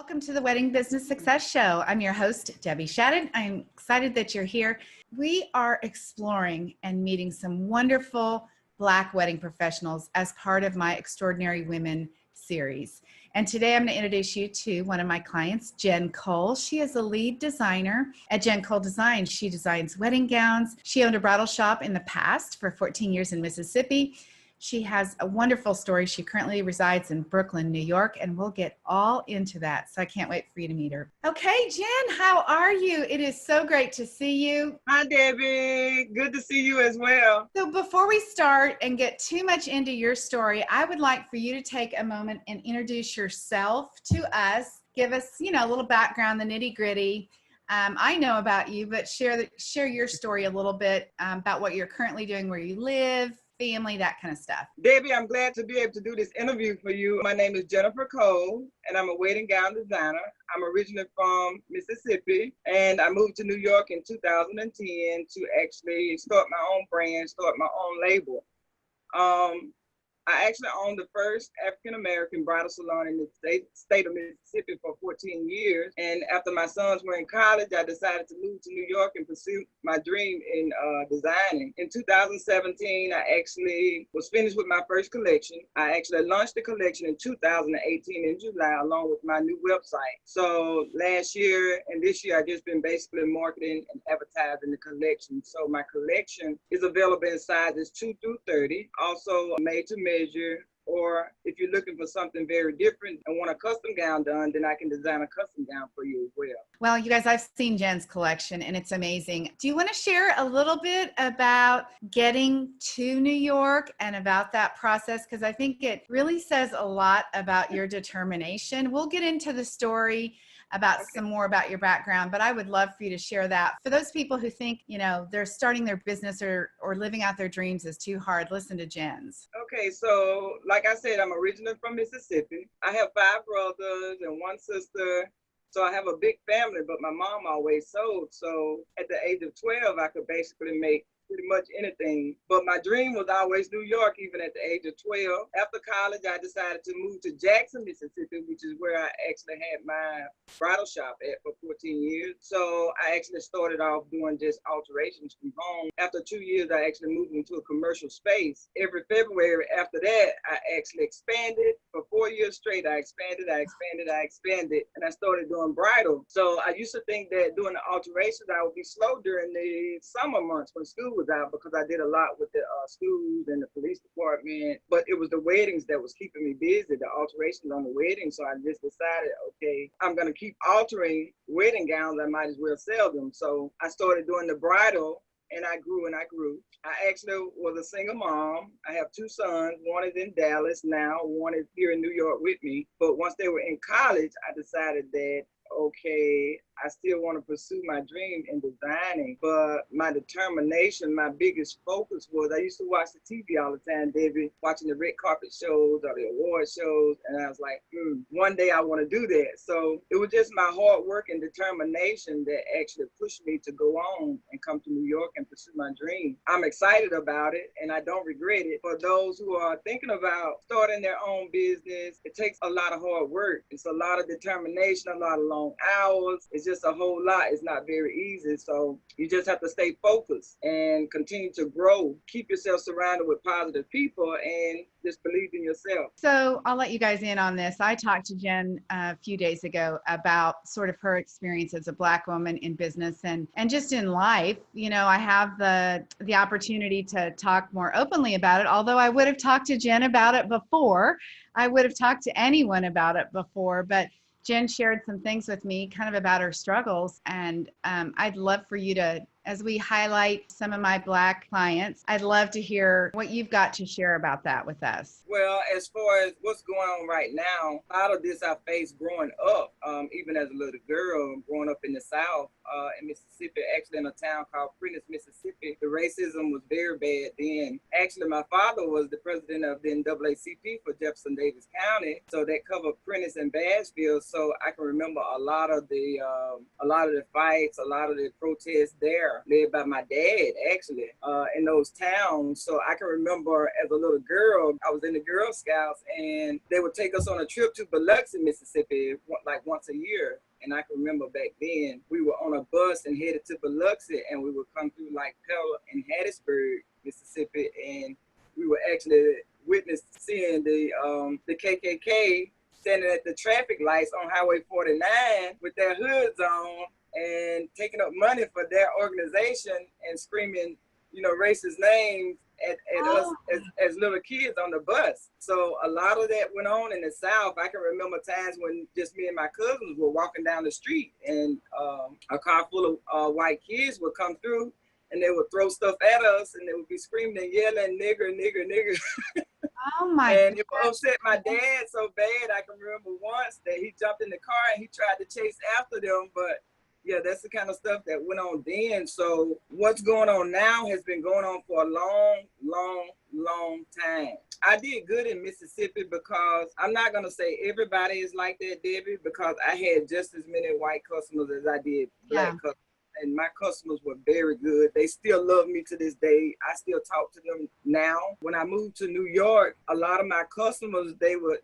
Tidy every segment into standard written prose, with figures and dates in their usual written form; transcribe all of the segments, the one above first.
welcome to the Wedding Business Success Show. I'm your host, Debbie Shadid. I'm excited that you're here. We are exploring and meeting some wonderful Black wedding professionals as part of my Extraordinary Women series. And today I'm going to introduce you to one of my clients, JennCole. She is a lead designer at JennCole Design. She designs wedding gowns. She owned a bridal shop in the past for 14 years in Mississippi. She has a wonderful story. She currently resides in Brooklyn, New York, and we'll get all into that. So I can't wait for you to meet her. Okay, Jenn, how are you? It is so great to see you. Hi, Debbie. Good to see you as well. So before we start and get too much into your story, I would like for you to take a moment and introduce yourself to us. Give us, a little background, the nitty gritty. I know about you, but share your story a little bit about what you're currently doing, where you live, family, that kind of stuff. Debbie, I'm glad to be able to do this interview for you. My name is JennCole, and I'm a wedding gown designer. I'm originally from Mississippi, and I moved to New York in 2010 to actually start my own brand, start my own label. I actually owned the first African-American bridal salon in the state of Mississippi for 14 years. And after my sons were in college, I decided to move to New York and pursue my dream in designing. In 2017, I actually was finished with my first collection. I actually launched the collection in 2018 in July, along with my new website. So last year and this year, I've just been basically marketing and advertising the collection. So my collection is available in sizes 2 through 30, also made to measure. Or if you're looking for something very different and want a custom gown done, then I can design a custom gown for you as well. Well, you guys, I've seen Jenn's collection and it's amazing. Do you want to share a little bit about getting to New York and about that process? Because I think it really says a lot about your determination. We'll get into the story about some more about your background, but I would love for you to share that. For those people who think, they're starting their business or living out their dreams is too hard, listen to Jenn's. Okay, so like I said, I'm originally from Mississippi. I have 5 brothers and 1 sister. So I have a big family, but my mom always sewed. So at the age of 12, I could basically make pretty much anything. But my dream was always New York, even at the age of 12. After college, I decided to move to Jackson, Mississippi, which is where I actually had my bridal shop at for 14 years. So I actually started off doing just alterations from home. After 2 years, I actually moved into a commercial space. Every February after that, I actually expanded. For 4 years straight, I expanded, and I started doing bridal. So I used to think that doing the alterations, I would be slow during the summer months when school was out, because I did a lot with the schools and the police department, but it was the weddings that was keeping me busy, the alterations on the weddings. So I just decided, okay, I'm going to keep altering wedding gowns. I might as well sell them. So I started doing the bridal, and I grew and I grew. I actually was a single mom. I have 2 sons. One is in Dallas now, one is here in New York with me. But once they were in college, I decided that, okay, I still want to pursue my dream in designing, but my determination, my biggest focus was I used to watch the TV all the time, Debbie, watching the red carpet shows or the award shows, and I was like, one day I want to do that. So it was just my hard work and determination that actually pushed me to go on and come to New York and pursue my dream. I'm excited about it, and I don't regret it. For those who are thinking about starting their own business, it takes a lot of hard work. It's a lot of determination, a lot of long hours. It's just a whole lot. It's not very easy. So you just have to stay focused and continue to grow. Keep yourself surrounded with positive people and just believe in yourself. So I'll let you guys in on this. I talked to Jenn a few days ago about sort of her experience as a Black woman in business and just in life. I have the opportunity to talk more openly about it, although I would have talked to Jenn about it before. I would have talked to anyone about it before, but Jenn shared some things with me kind of about her struggles, and I'd love for you to, as we highlight some of my Black clients, I'd love to hear what you've got to share about that with us. Well, as far as what's going on right now, a lot of this I faced growing up, even as a little girl, growing up in the South, in Mississippi, actually in a town called Prentice, Mississippi. The racism was very bad then. Actually, my father was the president of the NAACP for Jefferson Davis County, so that covered Prentice and Bassville. So I can remember a lot of the fights, a lot of the protests there. are led by my dad, actually, in those towns. So I can remember as a little girl, I was in the Girl Scouts, and they would take us on a trip to Biloxi, Mississippi, like once a year. And I can remember back then, we were on a bus and headed to Biloxi, and we would come through like Pella and Hattiesburg, Mississippi, and we were actually witness seeing the KKK standing at the traffic lights on Highway 49 with their hoods on and taking up money for their organization and screaming, racist names at us as little kids on the bus. So a lot of that went on in the South. I can remember times when just me and my cousins were walking down the street, and a car full of white kids would come through, and they would throw stuff at us, and they would be screaming and yelling, nigger, nigger, nigger. Oh my And it upset my dad so bad. I can remember once that he jumped in the car and he tried to chase after them. But yeah, that's the kind of stuff that went on then. So what's going on now has been going on for a long, long, long time. I did good in Mississippi because I'm not going to say everybody is like that, Debbie, because I had just as many white customers as I did black customers. And my customers were very good. They still love me to this day. I still talk to them now. When I moved to New York, a lot of my customers, they would,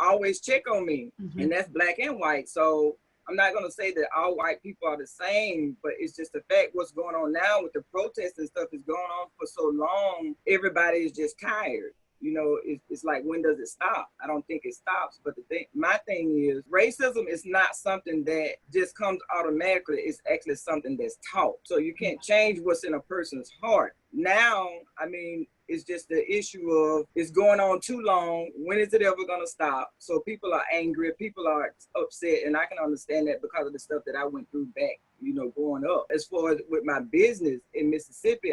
always check on me. Mm-hmm. And that's black and white. So I'm not going to say that all white people are the same, but it's just the fact what's going on now with the protests and stuff is going on for so long. Everybody is just tired. It's like, when does it stop? I don't think it stops. But my thing is, racism is not something that just comes automatically. It's actually something that's taught. So you can't change what's in a person's heart. Now, it's just the issue of it's going on too long. When is it ever going to stop? So people are angry. People are upset. And I can understand that because of the stuff that I went through back, growing up. As far as with my business in Mississippi,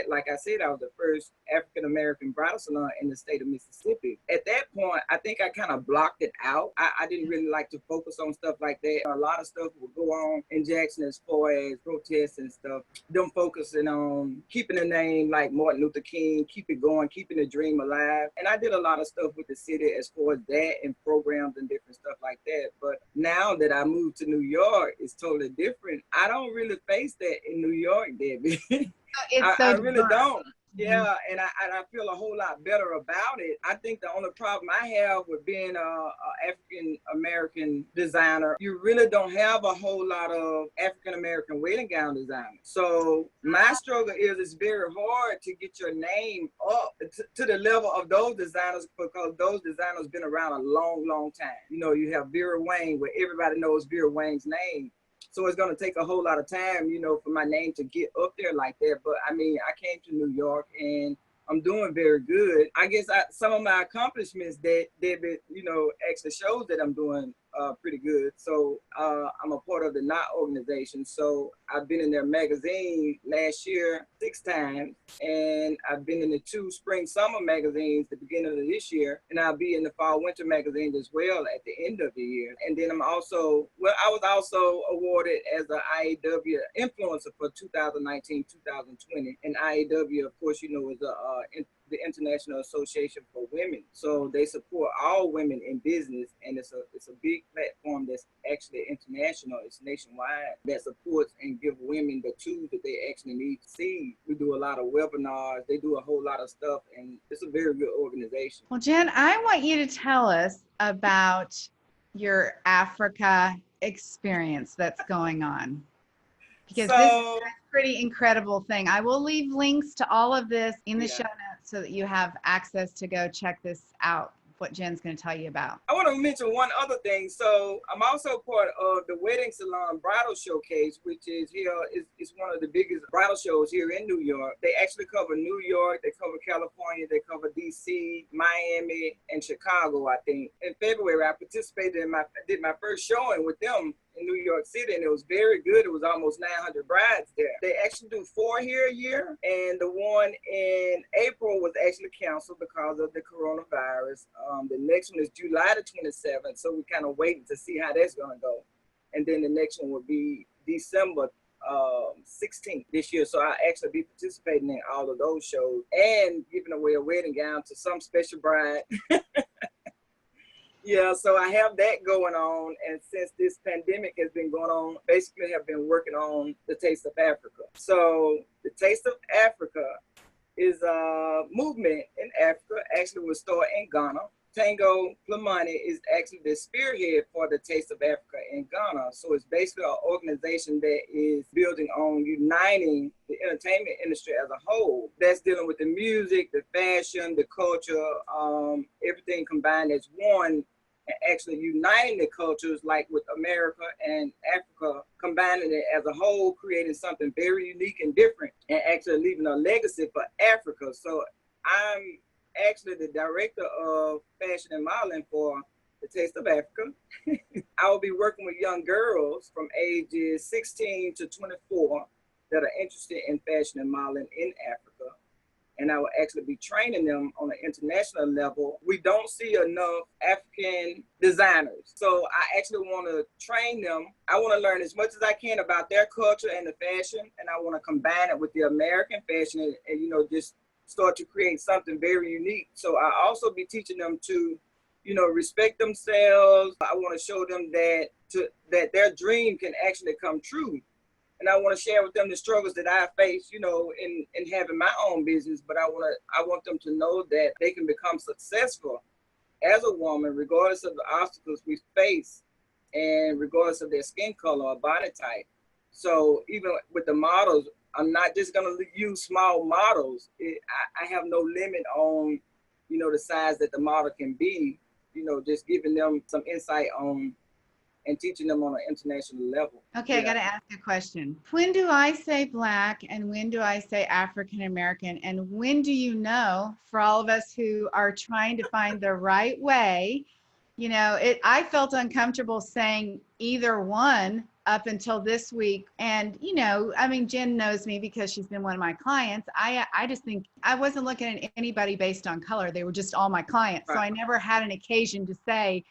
like I said, I was the first African-American bridal salon in the state of Mississippi. At that point, I think I kind of blocked it out. I didn't really like to focus on stuff like that. A lot of stuff would go on in Jackson as far as protests and stuff. Them focusing on keeping the name like Martin Luther King, keep it going, keeping the dream alive. And I did a lot of stuff with the city as far as that and programs and different stuff like that. But now that I moved to New York, it's totally different. I don't really face that in New York, Debbie. I really don't. Yeah, and I feel a whole lot better about it. I think the only problem I have with being a African-American designer, you really don't have a whole lot of African-American wedding gown designers. So my struggle is it's very hard to get your name up to the level of those designers, because those designers been around a long, long time. You have Vera Wang, where everybody knows Vera Wang's name. So it's going to take a whole lot of time, for my name to get up there like that. But I came to New York and I'm doing very good. I guess some of my accomplishments that actually shows that I'm doing pretty good. So I'm a part of the Knot organization. So I've been in their magazine last year 6 times, and I've been in the 2 spring summer magazines at the beginning of this year, and I'll be in the fall winter magazines as well at the end of the year. And then I was also awarded as an IAW influencer for 2019-2020. And IAW, of course, is the International Association for Women. So they support all women in business, and it's a big platform that's actually international. It's nationwide, that supports and give women the tools that they actually need to see. We do a lot of webinars. They do a whole lot of stuff, and it's a very good organization. Well, Jenn, I want you to tell us about your Africa experience that's going on, because this is a pretty incredible thing. I will leave links to all of this in the show notes so that you have access to go check this out, what Jenn's going to tell you about. I want to mention one other thing. So I'm also part of the Wedding Salon Bridal Showcase, which is one of the biggest bridal shows here in New York. They actually cover New York, they cover California, they cover DC, Miami, and Chicago, I think. In February, I participated did my first showing with them in New York City, and it was very good. It was almost 900 brides there. They actually do 4 here a year, and the one in April was actually canceled because of the coronavirus. The next one is July the 27th, so we're kind of waiting to see how that's going to go. And then the next one will be December 16th this year. So I'll actually be participating in all of those shows and giving away a wedding gown to some special bride. Yeah, so I have that going on, and since this pandemic has been going on, basically have been working on the Taste of Africa. So the Taste of Africa is a movement in Africa, actually was started in Ghana. Tango Plamani is actually the spearhead for the Taste of Africa in Ghana. So it's basically an organization that is building on uniting the entertainment industry as a whole. That's dealing with the music, the fashion, the culture, everything combined as one, and actually uniting the cultures like with America and Africa, combining it as a whole, creating something very unique and different, and actually leaving a legacy for Africa. So I'm actually the director of fashion and modeling for the Taste of Africa. I will be working with young girls from ages 16 to 24 that are interested in fashion and modeling in Africa. And I will actually be training them on an international level. We don't see enough African designers. So I actually want to train them. I want to learn as much as I can about their culture and the fashion, and I want to combine it with the American fashion and you know, just start to create something very unique. So I also be teaching them to, you know, respect themselves. I want to show them that their dream can actually come true. And I want to share with them the struggles that I face, you know, in having my own business. But I want them to know that they can become successful as a woman, regardless of the obstacles we face and regardless of their skin color or body type. So even with the models, I'm not just going to use small models. I have no limit on, you know, the size that the model can be, you know, just giving them some insight on and teaching them on an international level. Okay, I got to ask a question. When do I say Black and when do I say African American? And when do you know, for all of us who are trying to find the right way, you know, I felt uncomfortable saying either one up until this week. And, you know, I mean, Jenn knows me because she's been one of my clients. I just think I wasn't looking at anybody based on color. They were just all my clients. Right. So I never had an occasion to say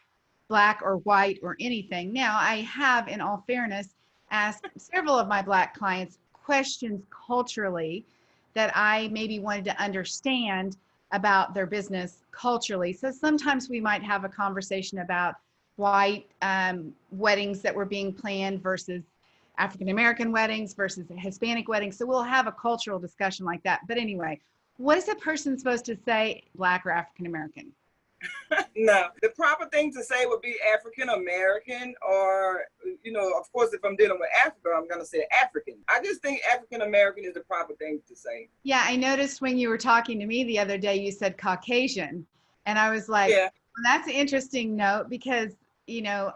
Black or white or anything. Now, I have, in all fairness, asked several of my Black clients questions culturally that I maybe wanted to understand about their business culturally. So sometimes we might have a conversation about white weddings that were being planned versus African American weddings versus Hispanic weddings. So we'll have a cultural discussion like that. But anyway, what is a person supposed to say, Black or African American? No, the proper thing to say would be African American, or, you know, of course, if I'm dealing with Africa, I'm going to say African. I just think African American is the proper thing to say. Yeah, I noticed when you were talking to me the other day, you said Caucasian. And I was like, yeah. Well, that's an interesting note because, you know,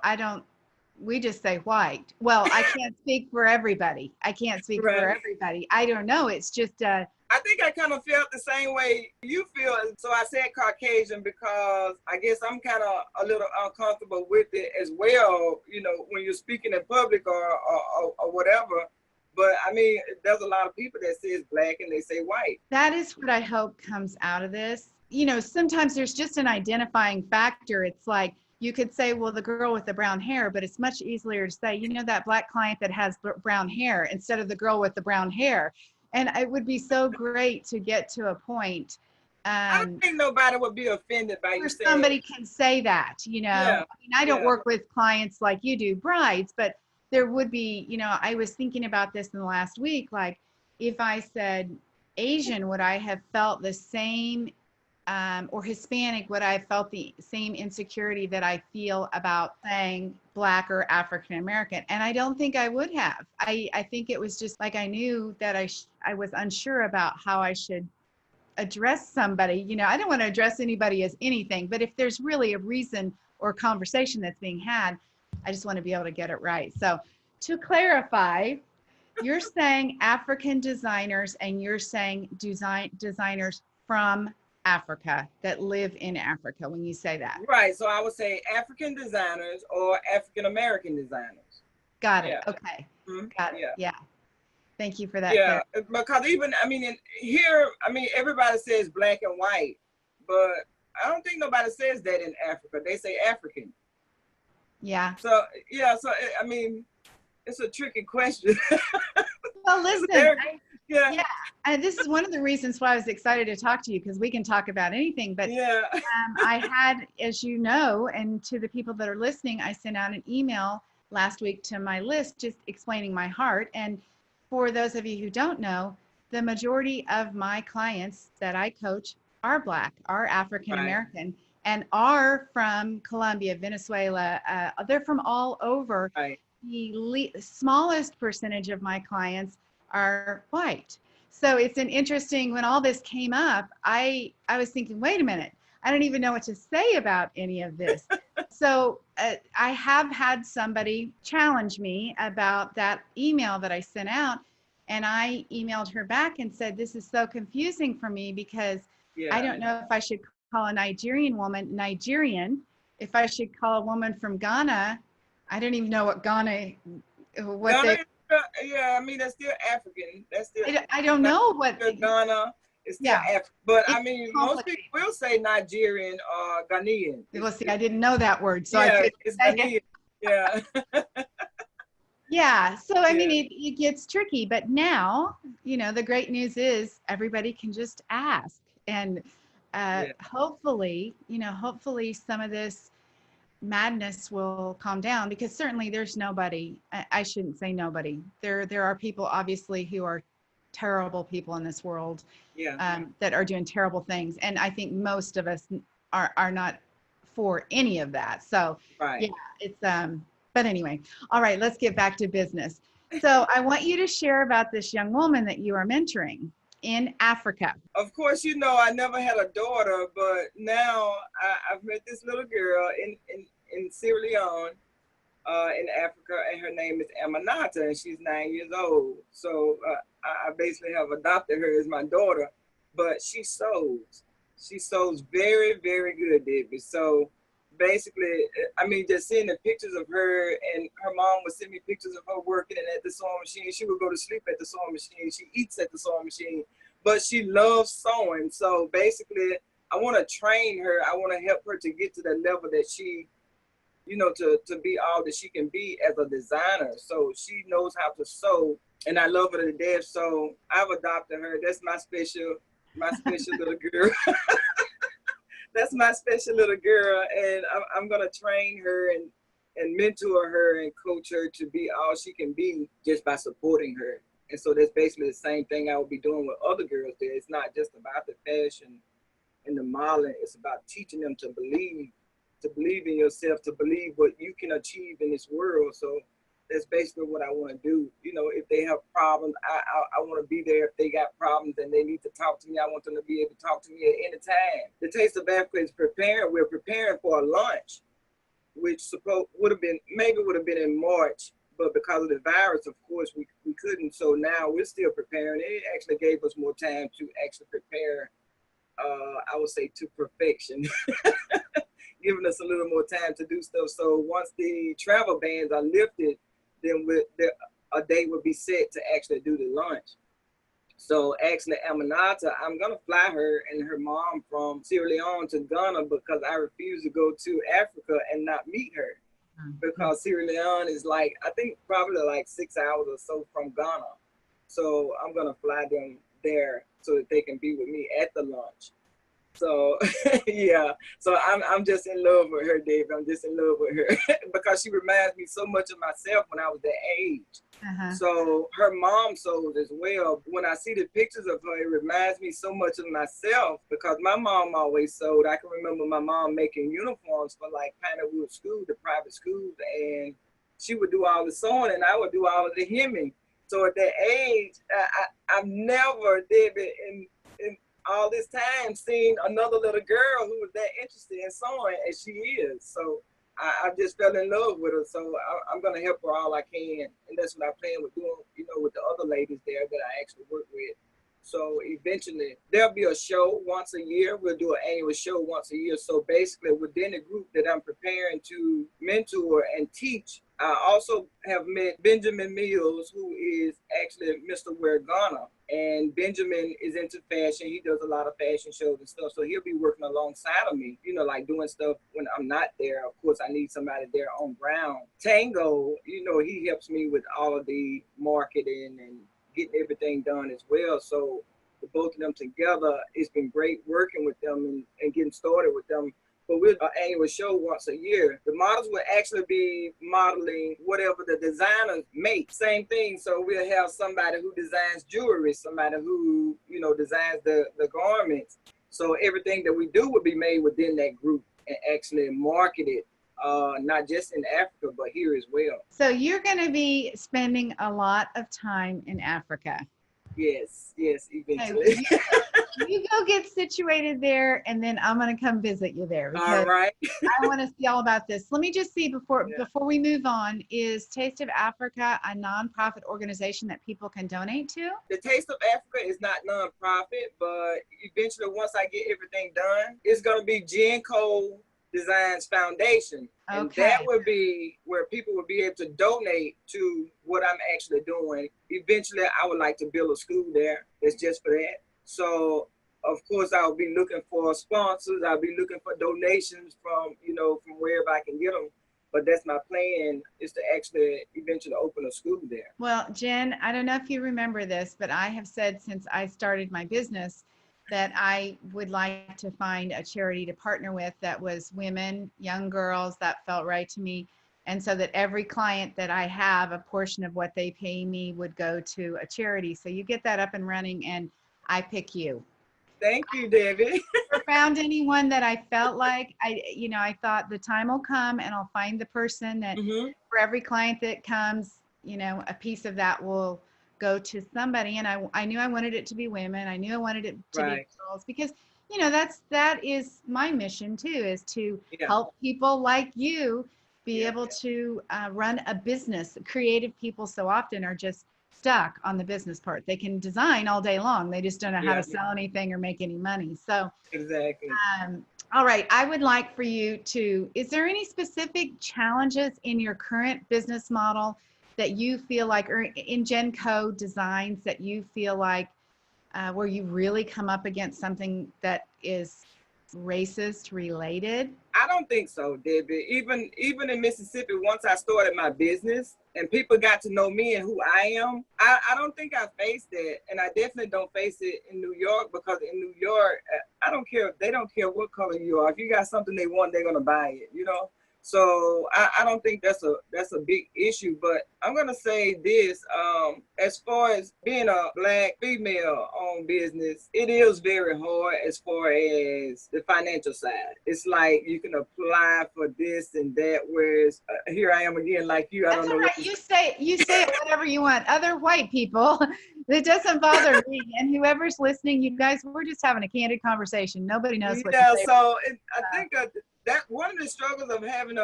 we just say white. Well, I can't speak for everybody. I can't speak right. for everybody. I don't know. It's just I think I kind of felt the same way you feel. So I said Caucasian because I guess I'm kind of a little uncomfortable with it as well, you know, when you're speaking in public or whatever. But I mean, there's a lot of people that says Black and they say white. That is what I hope comes out of this. You know, sometimes there's just an identifying factor. It's like you could say, well, the girl with the brown hair, but it's much easier to say, you know, that Black client that has brown hair instead of the girl with the brown hair. And it would be so great to get to a point. I don't think nobody would be offended by you saying somebody can say that, you know. Yeah. I mean, I don't work with clients like you do, brides, but there would be, you know, I was thinking about this in the last week. Like, if I said Asian, would I have felt the same, or Hispanic, would I have felt the same insecurity that I feel about saying Black or African American? And I don't think I would have. I think it was just like I knew that I was unsure about how I should address somebody. You know, I don't want to address anybody as anything, but if there's really a reason or conversation that's being had, I just want to be able to get it right. So to clarify, you're saying African designers and you're saying designers from Africa that live in Africa when you say that. Right. So I would say African designers or African American designers. Got it. Yeah. Okay. Mm-hmm. Got it. Yeah. Thank you for that. Yeah. Because even, I mean, here, I mean, everybody says Black and white, but I don't think nobody says that in Africa. They say African. Yeah. So, yeah. So, I mean, it's a tricky question. Well, listen, Yeah. Yeah, and this is one of the reasons why I was excited to talk to you, because we can talk about anything. But Yeah. I had, as you know, and to the people that are listening, I sent out an email last week to my list just explaining my heart. And for those of you who don't know, the majority of my clients that I coach are Black, are African Right. American, and are from Colombia, Venezuela. They're from all over. Right. The smallest percentage of my clients are white. So it's an interesting, when all this came up, I was thinking, wait a minute, I don't even know what to say about any of this. So I have had somebody challenge me about that email that I sent out. And I emailed her back and said, this is so confusing for me, because I Yeah. don't know if I should call a Nigerian woman Nigerian, if I should call a woman from Ghana. I don't even know what Ghana, what Ghana, they, yeah, I mean, that's still African. That's still, I don't know what, Ghana is still yeah, African. But I it's mean, most complicated. people will say Nigerian or Ghanaian. Well, see, I didn't know that word, so I Yeah, couldn't it's say it. Ghanaian. Yeah. Yeah, so I mean, Yeah. it gets tricky, but now, the great news is everybody can just ask. And Yeah. hopefully some of this madness will calm down, because certainly there's nobody, I shouldn't say nobody. There are people obviously who are terrible people in this world, Yeah. that are doing terrible things. And I think most of us are not for any of that. So yeah, Right. it's but anyway, all right, let's get back to business. So I want you to share about this young woman that you are mentoring in Africa. Of course, I never had a daughter, but now I've met this little girl in Sierra Leone, in Africa, and her name is Amanata, and she's 9 years old. So I basically have adopted her as my daughter, but she sews. She sews very, very good, David. So basically, I mean, just seeing the pictures of her, and her mom would send me pictures of her working at the sewing machine. She would go to sleep at the sewing machine. She eats at the sewing machine, but she loves sewing. So basically, I want to train her. I want to help her to get to the level that she, to be all that she can be as a designer. So she knows how to sew, and I love her to death. So I've adopted her. That's my special little girl. That's my special little girl, and I'm gonna train her and mentor her and coach her to be all she can be just by supporting her. And so that's basically the same thing I will be doing with other girls there. It's not just about the fashion and the modeling. It's about teaching them to believe in yourself, to believe what you can achieve in this world. So that's basically what I want to do. If they have problems, I want to be there. If they got problems and they need to talk to me, I want them to be able to talk to me at any time. The Taste of Africa is preparing. We're preparing for a launch, which would have been in March, but because of the virus, of course, we couldn't. So now we're still preparing. It actually gave us more time to actually prepare. I would say to perfection. Giving us a little more time to do stuff. So once the travel bans are lifted, then a date will be set to actually do the launch. So actually, Amanata, I'm gonna fly her and her mom from Sierra Leone to Ghana, because I refuse to go to Africa and not meet her, because Sierra Leone is I think probably 6 hours or so from Ghana. So I'm gonna fly them there so that they can be with me at the launch. So yeah, so I'm just in love with her, David. I'm just in love with her because she reminds me so much of myself when I was that age. So her mom sews as well. When I see the pictures of her, it reminds me so much of myself, because my mom always sewed. I can remember my mom making uniforms for Pinewood School, the private schools, and she would do all the sewing and I would do all of the hemming. So at that age, I've never, David, in all this time seeing another little girl who was that interested in sewing as she is. So I just fell in love with her. So I'm going to help her all I can. And that's what I plan with doing, with the other ladies there that I actually work with. So eventually there'll be a show once a year. We'll do an annual show once a year. So basically within the group that I'm preparing to mentor and teach, I also have met Benjamin Mills, who is actually Mr. Wear Ghana. And Benjamin is into fashion. He does a lot of fashion shows and stuff. So he'll be working alongside of me, doing stuff when I'm not there. Of course, I need somebody there on ground. Tango, he helps me with all of the marketing and getting everything done as well. So the both of them together, it's been great working with them and getting started with them. But we'll an annual show once a year. The models will actually be modeling whatever the designers make. Same thing. So we'll have somebody who designs jewelry, somebody who, you know, designs the garments. So everything that we do will be made within that group and actually marketed, not just in Africa, but here as well. So you're going to be spending a lot of time in Africa. Yes, So eventually. you go get situated there, and then I'm going to come visit you there because All right. I want to see all about this. Let me just see before we move on, is Taste of Africa a nonprofit organization that people can donate to? The Taste of Africa is not nonprofit, but eventually once I get everything done, it's going to be JennCole Designs Foundation. And that would be where people will be able to donate to what I'm actually doing. Eventually, I would like to build a school there. It's just for that. So, of course, I'll be looking for sponsors. I'll be looking for donations from, you know, from wherever I can get them. But that's my plan, is to actually eventually open a school there. Well, Jenn, I don't know if you remember this, but I have said since I started my business that I would like to find a charity to partner with that was women, young girls. That felt right to me. And so that every client that I have, a portion of what they pay me would go to a charity. So you get that up and running, and I pick you. Thank you, Debbie. Never found anyone that I felt like I thought the time will come and I'll find the person that for every client that comes, you know, a piece of that will go to somebody. And I knew I wanted it to be women. I knew I wanted it to be girls because, you know, that is my mission too, is to help people like you be able to run a business. Creative people so often are just stuck on the business part. They can design all day long. They just don't know how to sell anything or make any money. So exactly. All right. I would like for you to, is there any specific challenges in your current business model that you feel like, or in JennCole Designs that you feel like where you really come up against something that is racist related? I don't think so, Debbie. Even in Mississippi, once I started my business and people got to know me and who I am, I don't think I faced that. And I definitely don't face it in New York, because in New York, I don't care. They don't care what color you are. If you got something they want, they're going to buy it, you know? So I don't think that's a big issue. But I'm gonna say this: as far as being a Black female-owned business, it is very hard as far as the financial side. It's like you can apply for this and that, whereas here I am again, like you. I don't know. Right. You say whatever you want. Other white people, it doesn't bother me. And whoever's listening, you guys, we're just having a candid conversation. Nobody knows what to say. So I think that one of the struggles of having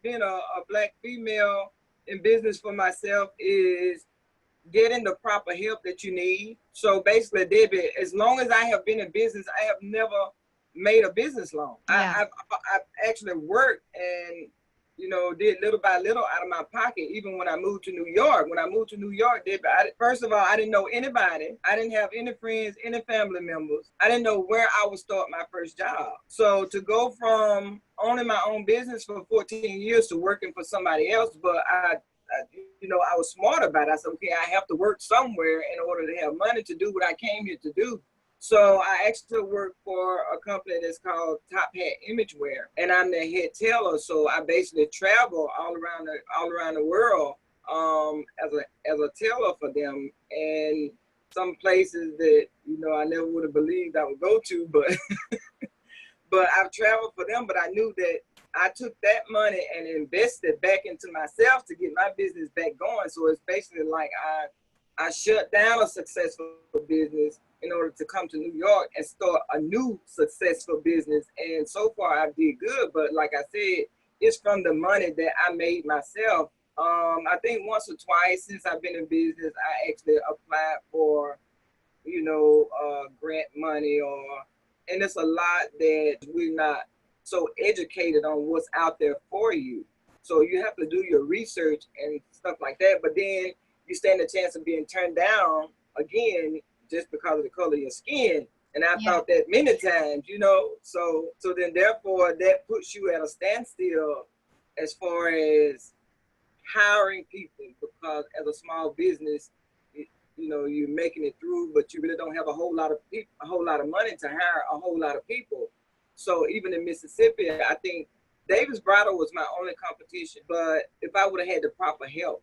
being a Black female in business for myself is getting the proper help that you need. So basically, Debbie, as long as I have been in business, I have never made a business loan. I've actually worked and, you know, did little by little out of my pocket, even when I moved to New York. When I moved to New York, first of all, I didn't know anybody. I didn't have any friends, any family members. I didn't know where I would start my first job. So to go from owning my own business for 14 years to working for somebody else, but I was smart about it. I said, okay, I have to work somewhere in order to have money to do what I came here to do. So I actually work for a company that's called Top Hat Imagewear, and I'm their head tailor. So I basically travel all around the world as a tailor for them, and some places that, you know, I never would have believed I would go to, but but I've traveled for them. But I knew that I took that money and invested back into myself to get my business back going. So it's basically like I shut down a successful business in order to come to New York and start a new successful business. And so far I did good, but like I said, it's from the money that I made myself. I think once or twice since I've been in business, I actually applied for, you know, grant money, and it's a lot that we're not so educated on what's out there for you. So you have to do your research and stuff like that, but then you stand a chance of being turned down again just because of the color of your skin. And I thought that many times, you know, so then therefore that puts you at a standstill as far as hiring people, because as a small business, you you're making it through, but you really don't have a whole lot of people, a whole lot of money to hire a whole lot of people. So even in Mississippi, I think Davis Bridal was my only competition. But if I would have had the proper help,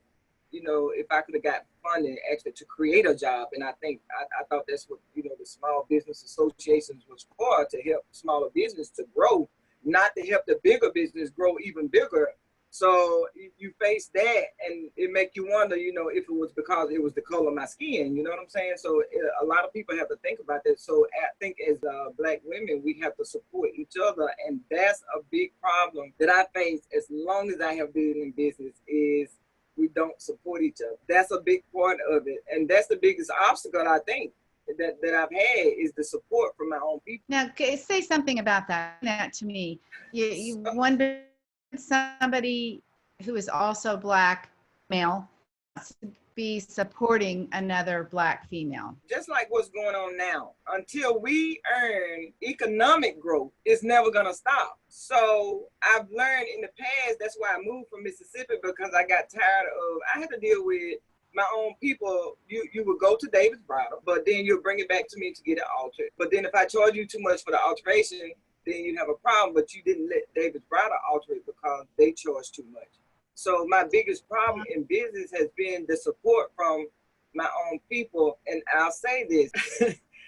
if I could have got funding actually to create a job, and I think I thought that's what the small business associations was for, to help smaller business to grow, not to help the bigger business grow even bigger. So you face that, and it make you wonder, if it was because it was the color of my skin. You know what I'm saying? So a lot of people have to think about that. So I think as Black women, we have to support each other, and that's a big problem that I face as long as I have been in business is we don't support each other. That's a big part of it, and that's the biggest obstacle I think that I've had is the support from my own people. Now, say something about that to me. You wonder somebody who is also Black male to be supporting another Black female. Just like what's going on now, until we earn economic growth, it's never gonna stop. So I've learned in the past, that's why I moved from Mississippi, because I got tired of, I had to deal with my own people. You would go to Davis Bridal, but then you'll bring it back to me to get it altered. But then if I charge you too much for the alteration, then you'd have a problem, but you didn't let Davis Bridal alter it because they charge too much. So my biggest problem in business has been the support from my own people. And I'll say this.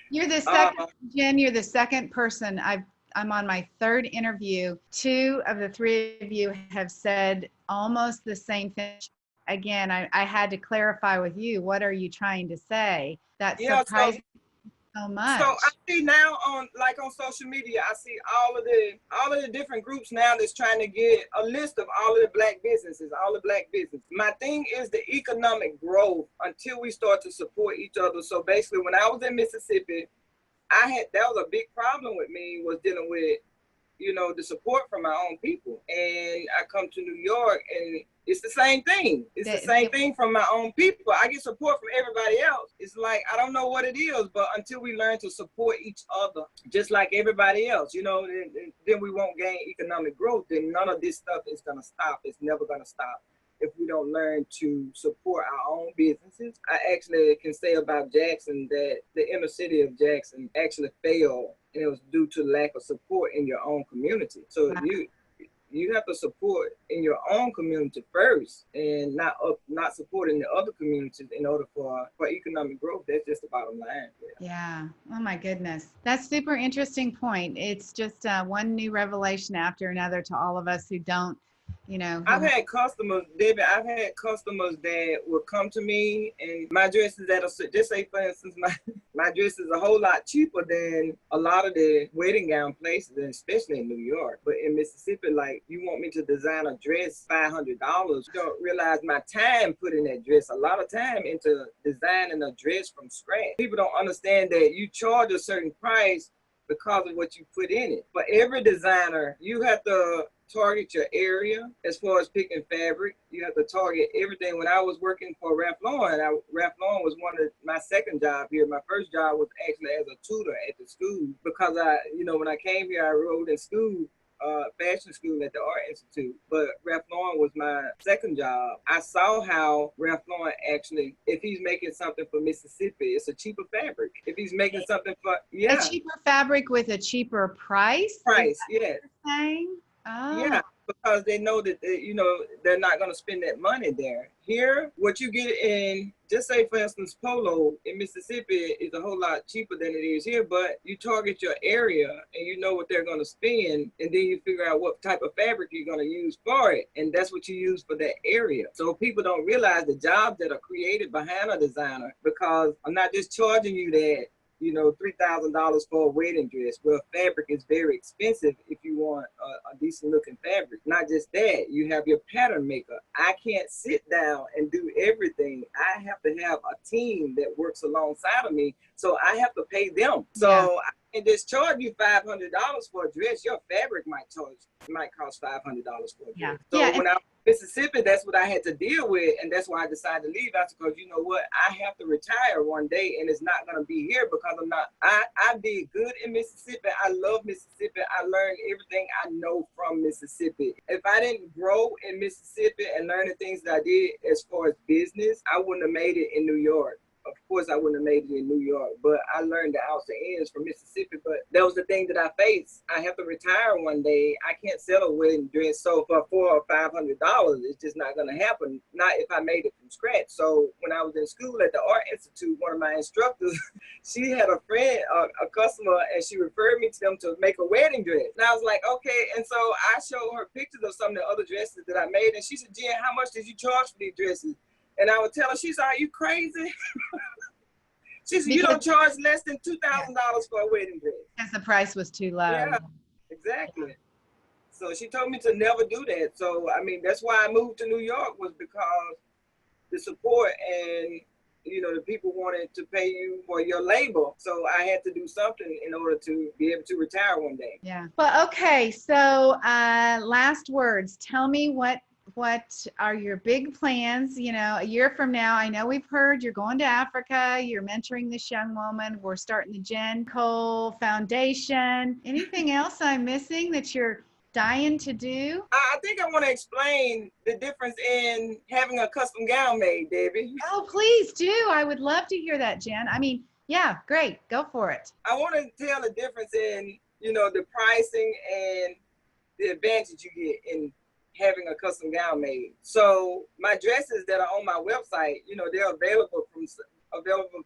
You're the second, Jenn, you're the second person I'm on my third interview. 2 of the 3 of you have said almost the same thing. Again, I had to clarify with you, what are you trying to say? That's surprising so much. So I see now on social media, I see all of the different groups now that's trying to get a list of all of the Black businesses, all the Black businesses. My thing is the economic growth until we start to support each other. So basically, when I was in Mississippi, that was a big problem with me, was dealing with the support from my own people. And I come to New York and it's the same thing. It's the same thing from my own people. I get support from everybody else. It's like, I don't know what it is, but until we learn to support each other, just like everybody else, then we won't gain economic growth. Then none of this stuff is going to stop. It's never going to stop if we don't learn to support our own businesses. I actually can say about Jackson that the inner city of Jackson actually failed, and it was due to lack of support in your own community. So you have to support in your own community first, and not supporting the other communities in order for economic growth. That's just the bottom line. Yeah. Oh my goodness. That's super interesting point. It's just one new revelation after another to all of us who don't, I've had customers, David, that would come to me, and my dresses just say, for instance, my dress is a whole lot cheaper than a lot of the wedding gown places, and especially in New York. But in Mississippi, like, you want me to design a dress, $500. You don't realize my time put in that dress, a lot of time into designing a dress from scratch. People don't understand that you charge a certain price because of what you put in it. For every designer, you have to target your area as far as picking fabric. You have to target everything. When I was working for Ralph Lauren, Ralph Lauren was one of my second job here. My first job was actually as a tutor at the school, because when I came here, I rode in school, fashion school at the Art Institute, but Ralph Lauren was my second job. I saw how Ralph Lauren actually, if he's making something for Mississippi, it's a cheaper fabric. If he's making something for, a cheaper fabric with a cheaper price? Yeah. Oh. Yeah, because they know that they're not going to spend that money there. Here, what you get in, just say for instance, polo in Mississippi is a whole lot cheaper than it is here, but you target your area and you know what they're going to spend, and then you figure out what type of fabric you're going to use for it, and that's what you use for that area. So people don't realize the jobs that are created behind a designer, because I'm not just charging you that $3,000 for a wedding dress. Well, fabric is very expensive if you want a decent looking fabric. Not just that, you have your pattern maker. I can't sit down and do everything. I have to have a team that works alongside of me, so I have to pay them. So I can't just charge you $500 for a dress. Your fabric might cost $500 for a dress. So when I was in Mississippi, that's what I had to deal with, and that's why I decided to leave. That's because, you know what, I have to retire one day, and it's not going to be here because I did good in Mississippi. I love Mississippi. I learned everything I know from Mississippi. If I didn't grow in Mississippi and learn the things that I did as far as business, I wouldn't have made it in New York of course I wouldn't have made it in New York, but I learned the outs and ins from Mississippi. But that was the thing that I faced. I have to retire one day. I can't sell a wedding dress so for $400 or $500. It's just not gonna happen. Not if I made it from scratch. So when I was in school at the Art Institute, one of my instructors, she had a friend, a customer, and she referred me to them to make a wedding dress. And I was like, okay. And so I showed her pictures of some of the other dresses that I made, and she said, Jen, how much did you charge for these dresses? And I would tell her, she said, are you crazy? She said, you don't charge less than $2,000 for a wedding dress. Because the price was too low. Yeah, exactly. So she told me to never do that. So, I mean, that's why I moved to New York, was because the support and, you know, the people wanted to pay you for your labor. So I had to do something in order to be able to retire one day. Yeah. Well, okay. So last words. Tell me what are your big plans, you know, a year from now? I know we've heard you're going to Africa, you're mentoring this young woman, we're starting the JennCole Foundation. Anything else I'm missing that you're dying to do? I think I want to explain the difference in having a custom gown made, Debbie. Oh, please do. I would love to hear that, Jenn. I mean, yeah, great. Go for it. I want to tell the difference in, you know, the pricing and the advantage you get in having a custom gown made. So my dresses that are on my website, you know, they're available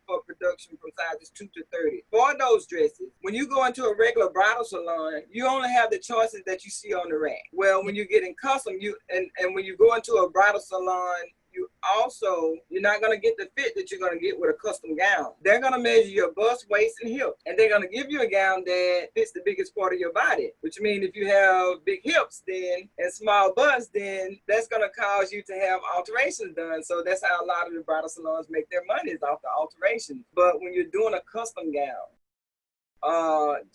for production from sizes 2 to 30. For those dresses, when you go into a regular bridal salon, you only have the choices that you see on the rack. Well, when you're getting custom, and when you go into a bridal salon, you're not going to get the fit that you're going to get with a custom gown. They're going to measure your bust, waist, and hip. And they're going to give you a gown that fits the biggest part of your body, which means if you have big hips and small bust, then that's going to cause you to have alterations done. So that's how a lot of the bridal salons make their money, is off the alterations. But when you're doing a custom gown,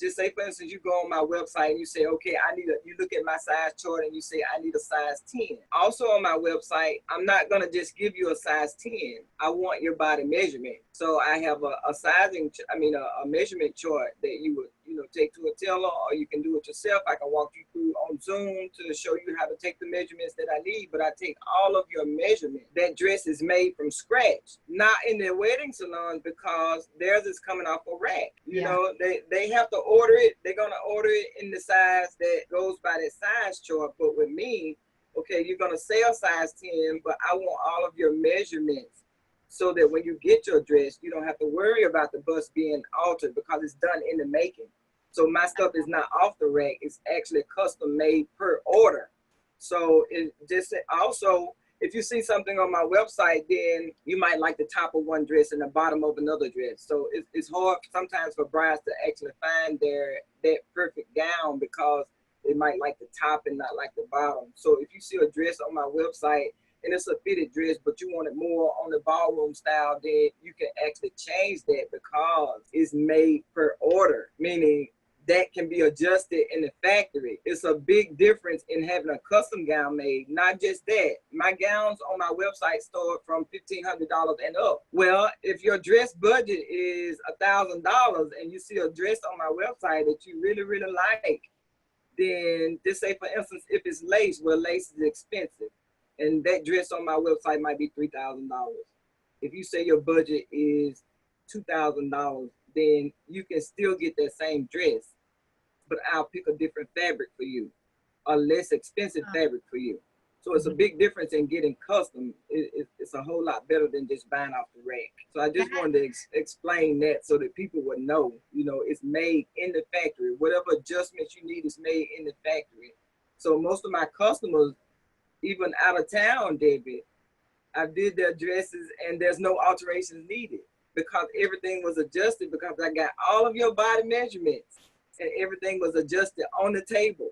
just say, for instance, you go on my website and you say, okay, you look at my size chart and you say, I need a size 10. Also on my website, I'm not going to just give you a size 10. I want your body measurement. So I have a measurement chart that you would, you know, take to a tailor, or you can do it yourself. I can walk you through on Zoom to show you how to take the measurements that I need, but I take all of your measurement. That dress is made from scratch, not in the wedding salons, because theirs is coming off a rack. You know, they have to order it. They're going to order it in the size that goes by that size chart. But with me, okay, you're going to sell size 10, but I want all of your measurements, so that when you get your dress, you don't have to worry about the bust being altered, because it's done in the making. So my stuff is not off the rack. It's actually custom made per order. So it just also, if you see something on my website, then you might like the top of one dress and the bottom of another dress. So it's hard sometimes for brides to actually find that perfect gown, because they might like the top and not like the bottom. So if you see a dress on my website and it's a fitted dress, but you want it more on the ballroom style, then you can actually change that, because it's made per order, meaning that can be adjusted in the factory. It's a big difference in having a custom gown made. Not just that, my gowns on my website start from $1,500 and up. Well, if your dress budget is $1,000 and you see a dress on my website that you really, really like, then just say, for instance, if it's lace, well, lace is expensive, and that dress on my website might be $3,000. If you say your budget is $2,000, then you can still get that same dress, but I'll pick a different fabric for you, a less expensive fabric for you. So it's a big difference in getting custom. It's a whole lot better than just buying off the rack. So I just wanted to explain that, so that people would know, you know, it's made in the factory. Whatever adjustments you need is made in the factory. So most of my customers, even out of town, David, I did their dresses and there's no alterations needed, because everything was adjusted, because I got all of your body measurements and everything was adjusted on the table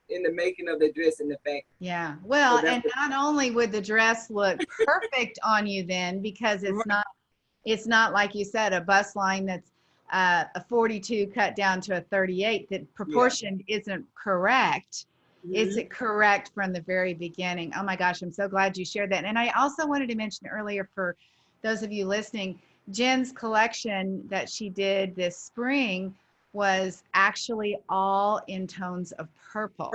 in the making of the dress in the factory. Yeah. Well, so and not only would the dress look perfect on you then, because it's not like you said, a bust line that's a 42 cut down to a 38, that proportion isn't correct. Is it correct from the very beginning? Oh my gosh, I'm so glad you shared that. And I also wanted to mention earlier, for those of you listening, Jenn's collection that she did this spring was actually all in tones of purple.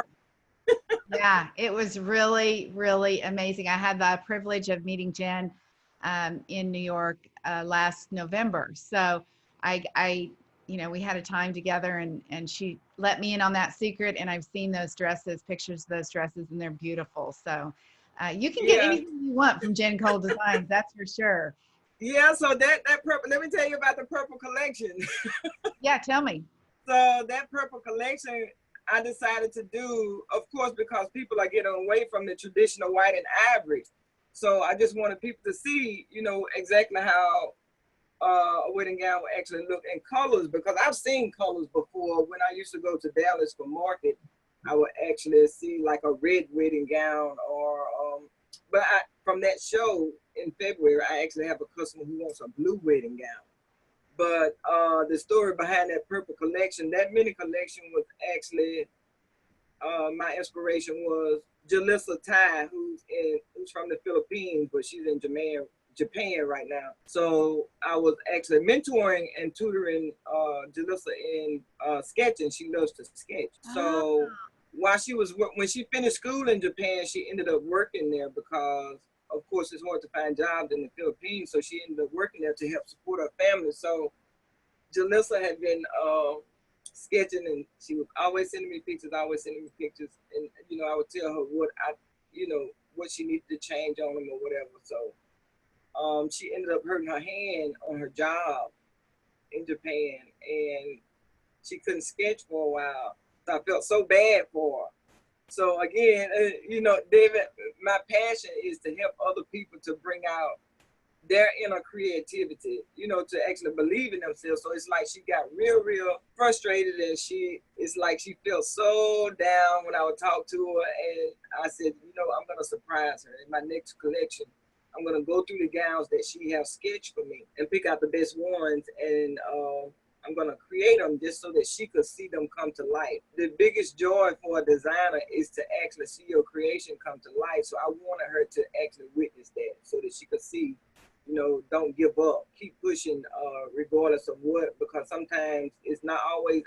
Yeah, it was really, really amazing. I had the privilege of meeting Jenn in New York last November. So we had a time together, and she let me in on that secret. And I've seen those dresses, pictures of those dresses, and they're beautiful. So you can get Yeah. anything you want from JennCole Designs, that's for sure. Yeah, so that purple, let me tell you about the purple collection. Yeah, tell me. So that purple collection, I decided to do, of course, because people are getting away from the traditional white and ivory. So I just wanted people to see, exactly how a wedding gown would actually look in colors, because I've seen colors before. When I used to go to Dallas for market, I would actually see like a red wedding gown, or from that show in February, I actually have a customer who wants a blue wedding gown. But the story behind that purple collection, that mini collection, was actually my inspiration was Jalissa Tai, who's from the Philippines, but she's in Japan right now. So I was actually mentoring and tutoring Jalissa in sketching. She loves to sketch. So when she finished school in Japan, she ended up working there because, of course, it's hard to find jobs in the Philippines. So she ended up working there to help support her family. So Jalissa had been sketching, and she was always sending me pictures, and I would tell her what she needed to change on them or whatever. So she ended up hurting her hand on her job in Japan, and she couldn't sketch for a while. So I felt so bad for her. So again, David, my passion is to help other people to bring out their inner creativity, to actually believe in themselves. So it's like she got real, real frustrated, and it's like she felt so down when I would talk to her. And I said, I'm going to surprise her in my next collection. I'm going to go through the gowns that she has sketched for me and pick out the best ones, and I'm going to create them just so that she could see them come to life. The biggest joy for a designer is to actually see your creation come to life. So I wanted her to actually witness that so that she could see, don't give up, keep pushing, regardless of what, because sometimes it's not always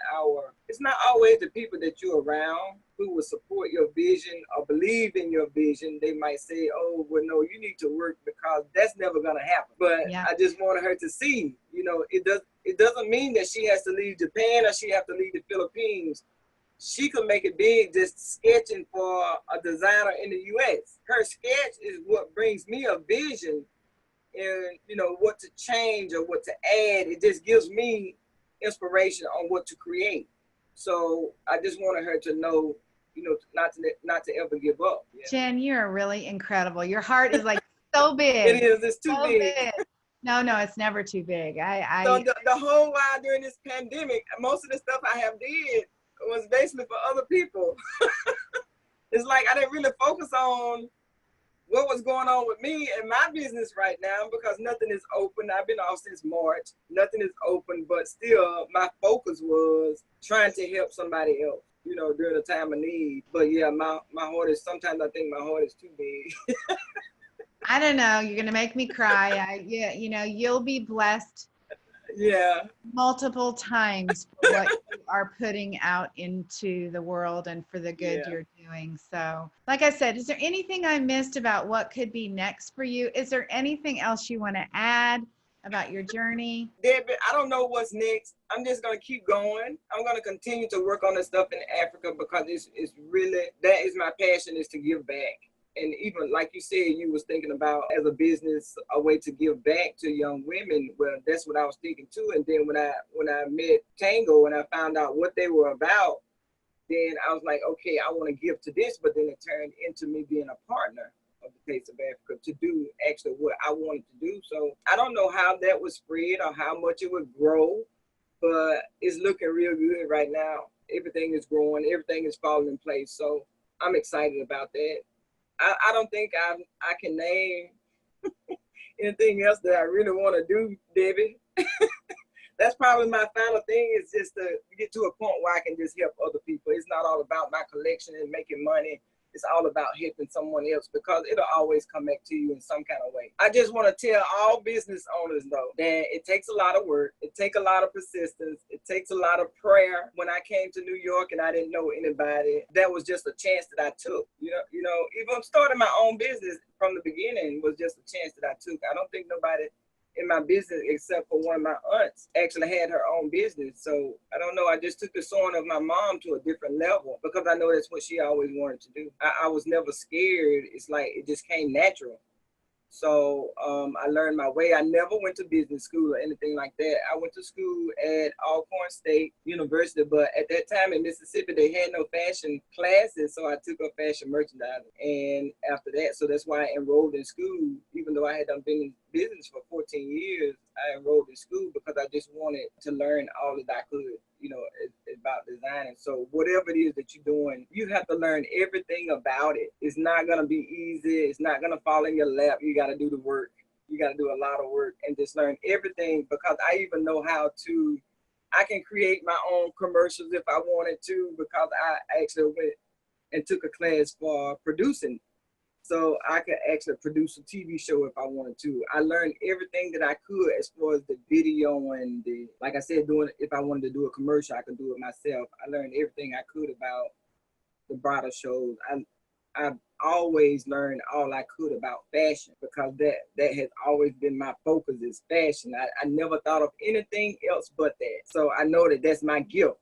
the people that you're around who will support your vision or believe in your vision. They might say, oh, well, no, you need to work, because that's never going to happen. But yeah. I just wanted her to see, it doesn't mean that she has to leave Japan or she has to leave the Philippines. She could make it big just sketching for a designer in the U.S. Her sketch is what brings me a vision, and what to change or what to add. It just gives me inspiration on what to create. So I just wanted her to know, not to ever give up. Yeah. Jenn, you're really incredible. Your heart is like so big. It is. It's too so big. No, it's never too big. So the whole while during this pandemic, most of the stuff I have did was basically for other people. It's like I didn't really focus on what was going on with me and my business right now, because nothing is open. I've been off since March. Nothing is open, but still my focus was trying to help somebody else, during a time of need. But yeah, my heart is, sometimes I think my heart is too big. I don't know. You're going to make me cry. You'll be blessed. Yeah. Multiple times for what you are putting out into the world and for the good you're doing. So, like I said, is there anything I missed about what could be next for you? Is there anything else you want to add about your journey? Debbie, I don't know what's next. I'm just going to keep going. I'm going to continue to work on this stuff in Africa, because it's really, that is my passion, is to give back. And even like you said, you was thinking about as a business, a way to give back to young women. Well, that's what I was thinking too. And then when I met Tango and I found out what they were about, then I was like, okay, I want to give to this. But then it turned into me being a partner of the Taste of Africa to do actually what I wanted to do. So I don't know how that would spread or how much it would grow, but it's looking real good right now. Everything is growing, everything is falling in place. So I'm excited about that. I don't think I can name anything else that I really want to do, Debbie. That's probably my final thing, is just to get to a point where I can just help other people. It's not all about my collection and making money it's all about helping someone else, because it'll always come back to you in some kind of way. I just want to tell all business owners, though, that it takes a lot of work. It takes a lot of persistence. It takes a lot of prayer. When I came to New York and I didn't know anybody, that was just a chance that I took. Even starting my own business from the beginning was just a chance that I took. I don't think nobody in my business, except for one of my aunts, actually had her own business. So I don't know. I just took the sewing of my mom to a different level, because I know that's what she always wanted to do. I was never scared. It's like it just came natural. So I learned my way. I never went to business school or anything like that. I went to school at Alcorn State University, but at that time in Mississippi, they had no fashion classes, so I took up fashion merchandising. And after that, so that's why I enrolled in school, even though I had been in business for 14 years, I enrolled in school because I just wanted to learn all that I could, about designing. So whatever it is that you're doing, you have to learn everything about it. It's not going to be easy. It's not going to fall in your lap. You got to do the work. You got to do a lot of work and just learn everything, because I even know I can create my own commercials if I wanted to, because I actually went and took a class for producing. So I could actually produce a TV show if I wanted to. I learned everything that I could as far as the video and like I said, if I wanted to do a commercial, I could do it myself. I learned everything I could about the bridal shows. I've always learned all I could about fashion, because that has always been my focus, is fashion. I never thought of anything else but that. So I know that that's my gift.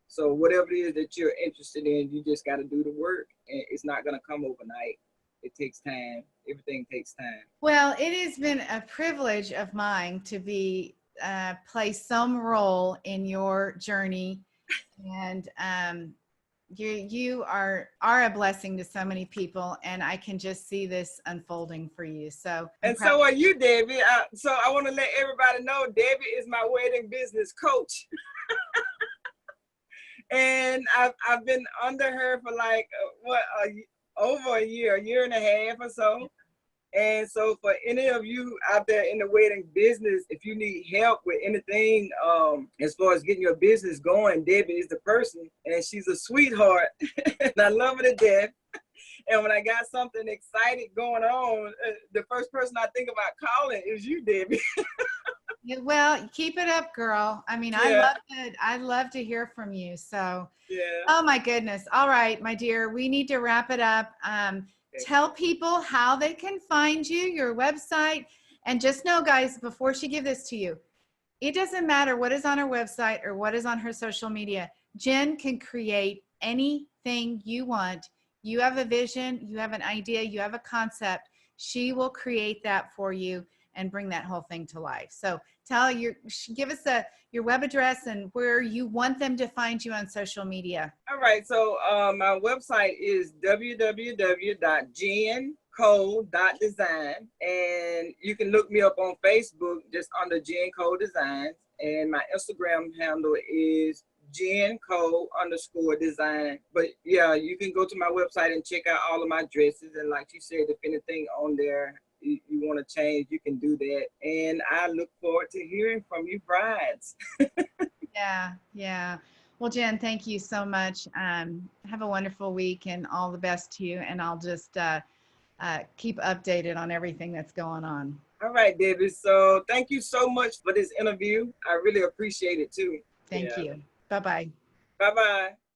So whatever it is that you're interested in, you just got to do the work, and it's not going to come overnight. It takes time. Everything takes time. Well, it has been a privilege of mine to play some role in your journey, and you are a blessing to so many people, and I can just see this unfolding for you. So so are you, Debbie. So I want to let everybody know Debbie is my wedding business coach. And I've been under her for like over a year and a half or so. And so for any of you out there in the wedding business, if you need help with anything as far as getting your business going, Debbie is the person, and she's a sweetheart. And I love her to death. And when I got something exciting going on, the first person I think about calling is you, Debbie. Yeah, well, keep it up, girl. I mean, yeah. I love to hear from you. So, yeah. Oh my goodness. All right, my dear, we need to wrap it up. Tell people how they can find you, your website, and just know, guys, before she give this to you, it doesn't matter what is on her website or what is on her social media. Jenn can create anything you want. You have a vision, you have an idea, you have a concept. She will create that for you and bring that whole thing to life. So give us your web address and where you want them to find you on social media. All right, so my website is www.JennCole.design, and you can look me up on Facebook just under JennCole Designs, and my Instagram handle is JennCole_design. But yeah, you can go to my website and check out all of my dresses, and like you said, if anything on there you want to change, you can do that. And I look forward to hearing from you brides. Yeah. Well, Jenn, thank you so much. Have a wonderful week and all the best to you. And I'll just keep updated on everything that's going on. All right, Debbie. So thank you so much for this interview. I really appreciate it too. Thank you. Bye-bye. Bye-bye.